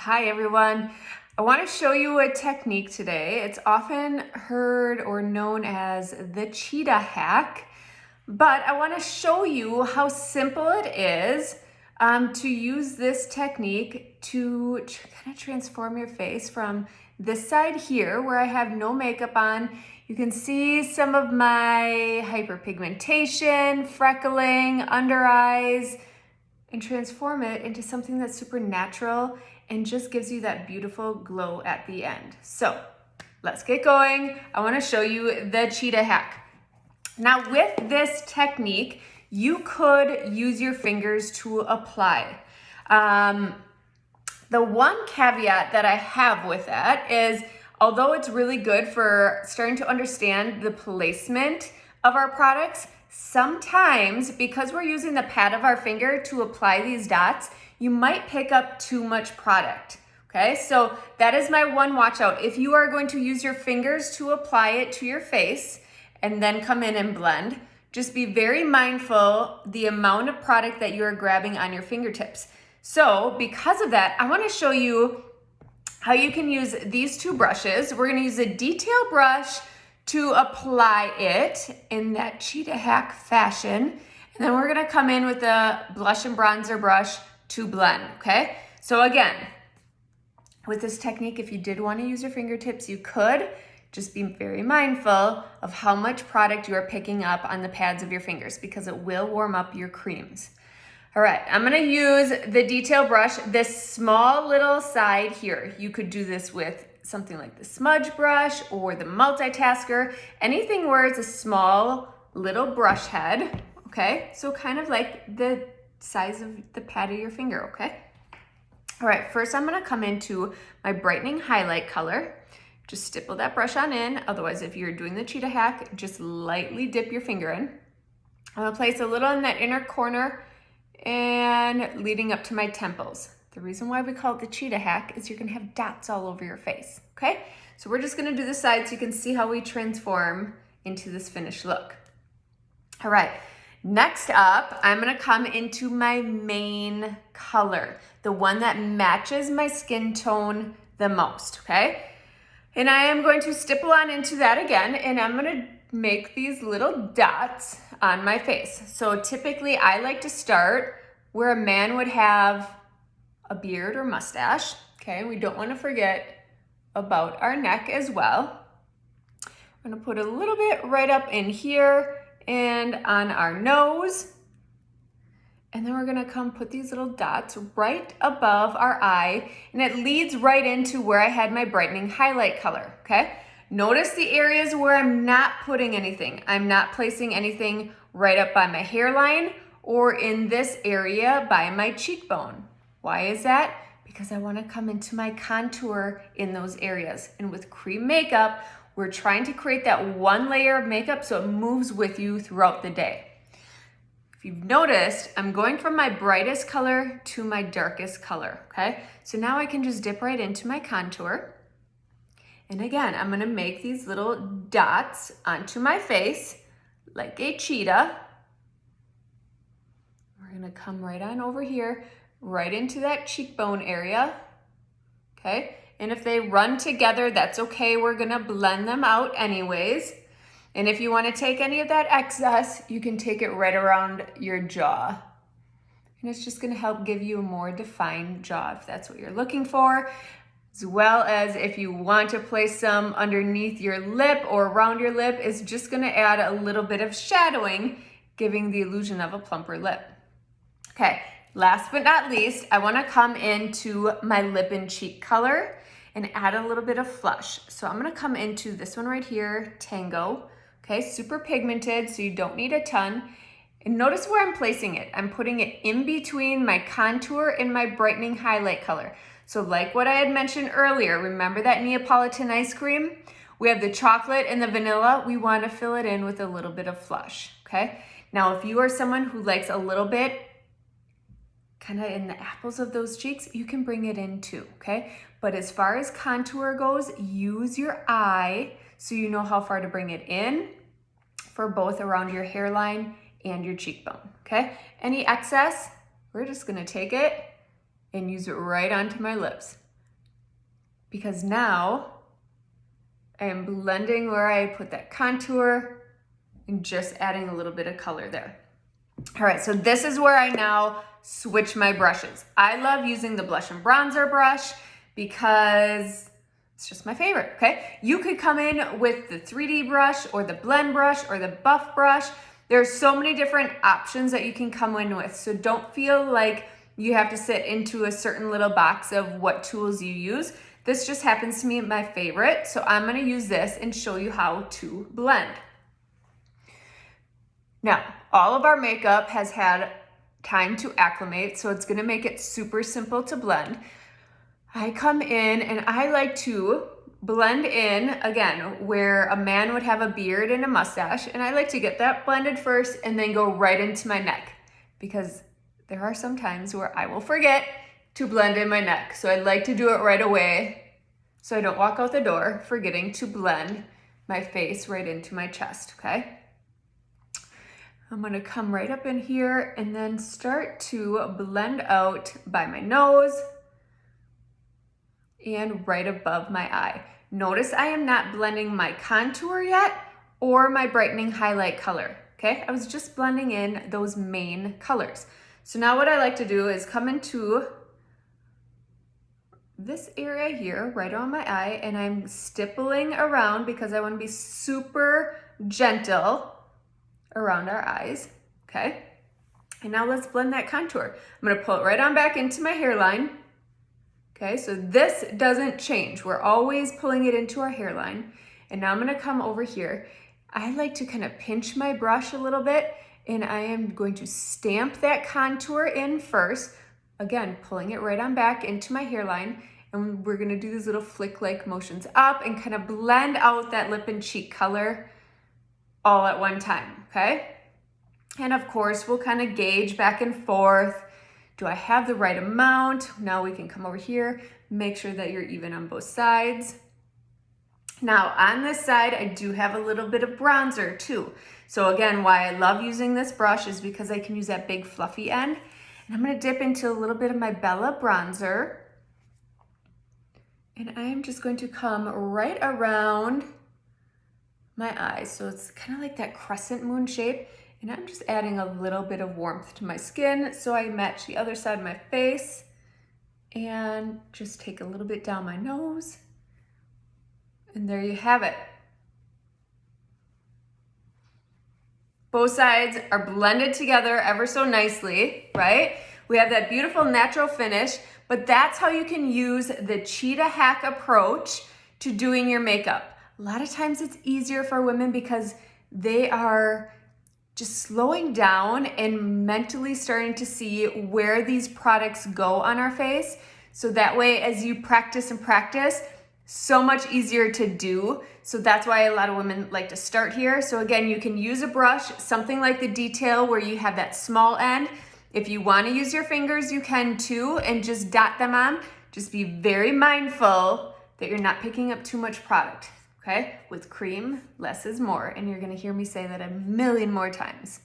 Hi everyone. I want to show you a technique today. It's often heard or known as the Cheetah hack, but I want to show you how simple it is to use this technique to kind of transform your face from this side here where I have no makeup on. You can see some of my hyperpigmentation, freckling, under eyes, and transform it into something that's super natural and just gives you that beautiful glow at the end. So let's get going. I want to show you the Cheetah hack. Now with this technique, you could use your fingers to apply. The one caveat that I have with that is, although it's really good for starting to understand the placement of our products, sometimes because we're using the pad of our finger to apply these dots, you might pick up too much product. Okay, so that is my one watch out. If you are going to use your fingers to apply it to your face and then come in and blend, just be very mindful the amount of product that you are grabbing on your fingertips. So because of that, I want to show you how you can use these two brushes. We're going to use a detail brush to apply it in that Cheetah hack fashion. And then we're going to come in with a blush and bronzer brush to blend, okay? So again, with this technique, if you did want to use your fingertips, you could. Just be very mindful of how much product you are picking up on the pads of your fingers because it will warm up your creams. All right, I'm gonna use the detail brush, this small little side here. You could do this with something like the smudge brush or the multitasker, anything where it's a small little brush head, okay? So kind of like the size of the pad of your finger, okay? All right, first I'm gonna come into my brightening highlight color. Just stipple that brush on in. Otherwise, if you're doing the Cheetah hack, just lightly dip your finger in. I'm gonna place a little in that inner corner and leading up to my temples. The reason why we call it the Cheetah hack is you're gonna have dots all over your face, okay? So we're just gonna do the side so you can see how we transform into this finished look. All right, next up, I'm gonna come into my main color, the one that matches my skin tone the most, okay? And I am going to stipple on into that again, and I'm gonna make these little dots on my face. So typically I like to start where a man would have a beard or mustache, okay? We don't wanna forget about our neck as well. I'm gonna put a little bit right up in here and on our nose. And then we're gonna come put these little dots right above our eye, and it leads right into where I had my brightening highlight color, okay? Notice the areas where I'm not putting anything. I'm not placing anything right up by my hairline or in this area by my cheekbone. Why is that? Because I wanna come into my contour in those areas. And with cream makeup, we're trying to create that one layer of makeup so it moves with you throughout the day. If you've noticed, I'm going from my brightest color to my darkest color, okay? So now I can just dip right into my contour. And again, I'm gonna make these little dots onto my face like a cheetah. We're gonna come right on over here, right into that cheekbone area, okay? And if they run together, that's okay. We're gonna blend them out anyways. And if you want to take any of that excess, you can take it right around your jaw. And it's just going to help give you a more defined jaw if that's what you're looking for. As well as if you want to place some underneath your lip or around your lip, it's just going to add a little bit of shadowing, giving the illusion of a plumper lip. Okay, last but not least, I want to come into my lip and cheek color and add a little bit of flush. So I'm going to come into this one right here, Tango. Okay, super pigmented, so you don't need a ton. And notice where I'm placing it. I'm putting it in between my contour and my brightening highlight color. So like what I had mentioned earlier, remember that Neapolitan ice cream? We have the chocolate and the vanilla. We want to fill it in with a little bit of flush, okay? Now, if you are someone who likes a little bit kind of in the apples of those cheeks, you can bring it in too, okay? But as far as contour goes, use your eye so you know how far to bring it in for both around your hairline and your cheekbone, okay? Any excess, we're just gonna take it and use it right onto my lips. because now I am blending where I put that contour and just adding a little bit of color there. All right, so this is where I now switch my brushes. I love using the blush and bronzer brush because it's just my favorite, okay? You could come in with the 3D brush or the blend brush or the buff brush. There's so many different options that you can come in with, so don't feel like you have to sit into a certain little box of what tools you use. This just happens to be my favorite, so I'm gonna use this and show you how to blend. Now, all of our makeup has had time to acclimate, so it's gonna make it super simple to blend. I come in and I like to blend in, again, where a man would have a beard and a mustache, and I like to get that blended first and then go right into my neck, because there are some times where I will forget to blend in my neck. So I like to do it right away so I don't walk out the door forgetting to blend my face right into my chest, okay? I'm gonna come right up in here and then start to blend out by my nose and right above my eye. Notice I am not blending my contour yet or my brightening highlight color, okay? I was just blending in those main colors. So now what I like to do is come into this area here, right on my eye, and I'm stippling around because I wanna be super gentle around our eyes, okay? And now let's blend that contour. I'm gonna pull it right on back into my hairline. Okay, so this doesn't change. We're always pulling it into our hairline. And now I'm gonna come over here. I like to kind of pinch my brush a little bit, and I am going to stamp that contour in first. Again, pulling it right on back into my hairline. And we're gonna do these little flick-like motions up and kind of blend out that lip and cheek color all at one time, okay? And of course, we'll kind of gauge back and forth. Do I have the right amount? Now we can come over here, make sure that you're even on both sides. Now on this side, I do have a little bit of bronzer too. So again, why I love using this brush is because I can use that big fluffy end. And I'm gonna dip into a little bit of my Bella bronzer. And I'm just going to come right around my eyes. So it's kind of like that crescent moon shape. And I'm just adding a little bit of warmth to my skin so I match the other side of my face. And just take a little bit down my nose. And there you have it. Both sides are blended together ever so nicely, right? We have that beautiful natural finish, but that's how you can use the Cheetah HAC approach to doing your makeup. A lot of times it's easier for women because they are just slowing down and mentally starting to see where these products go on our face. So that way, as you practice and practice, so much easier to do. So that's why a lot of women like to start here. So again, you can use a brush, something like the detail where you have that small end. If you want to use your fingers, you can too, and just dot them on. Just be very mindful that you're not picking up too much product. Okay, with cream, less is more. And you're gonna hear me say that a million more times.